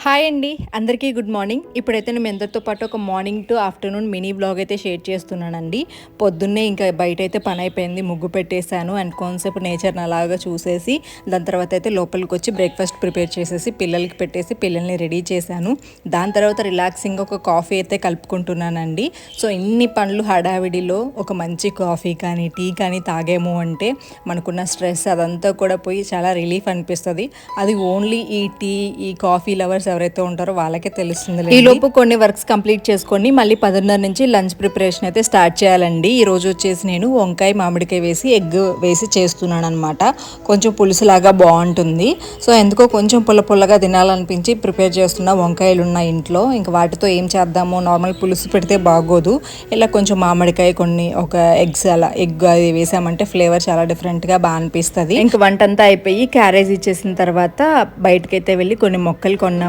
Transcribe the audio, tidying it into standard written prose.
Hi అండి, అందరికీ good morning. ఇప్పుడైతే నేను మీ అందరితో పాటు ఒక morning to afternoon mini blog అయితే షేర్ చేస్తున్నానండి. పొద్దున్నే ఇంకా బయట అయితే పని అయిపోయింది, ముగ్గు పెట్టేశాను అండ్ కొంతసేపు నేచర్ని అలాగా చూసేసి దాని తర్వాత అయితే లోపలికి వచ్చి బ్రేక్ఫాస్ట్ ప్రిపేర్ చేసేసి పిల్లలకి పెట్టేసి పిల్లల్ని రెడీ చేశాను. దాని తర్వాత రిలాక్సింగ్ ఒక కాఫీ అయితే కలుపుకుంటున్నానండి. సో ఇన్ని పనులు హడావిడిలో ఒక మంచి కాఫీ కానీ టీ కానీ తాగాము అంటే మనకున్న స్ట్రెస్ అదంతా కూడా పోయి చాలా రిలీఫ్ అనిపిస్తుంది. అది ఓన్లీ ఈ టీ ఈ కాఫీ లవర్స్ ఎవరైతే ఉంటారో వాళ్ళకే తెలుస్తుంది. ఈ లోపు కొన్ని వర్క్స్ కంప్లీట్ చేసుకొని మళ్ళీ 10:30 నుంచి లంచ్ ప్రిపరేషన్ అయితే స్టార్ట్ చేయాలండి. ఈ రోజు వచ్చేసి నేను వంకాయ మామిడికాయ వేసి ఎగ్ వేసి చేస్తున్నాను అనమాట. కొంచెం పులుసులాగా బాగుంటుంది. సో ఎందుకో కొంచెం పుల్లగా తినాలనిపించి ప్రిపేర్ చేస్తున్న వంకాయలు ఉన్న ఇంట్లో ఇంకా వాటితో ఏం చేద్దాము, నార్మల్ పులుసు పెడితే బాగోదు, ఇలా కొంచెం మామిడికాయ కొన్ని ఒక ఎగ్స్ అలా ఎగ్ అది వేసామంటే ఫ్లేవర్ చాలా డిఫరెంట్గా బాగా అనిపిస్తుంది. ఇంక వంట అంతా అయిపోయి క్యారేజ్ ఇచ్చేసిన తర్వాత బయటకైతే వెళ్ళి కొన్ని మొక్కలు కొన్నాము.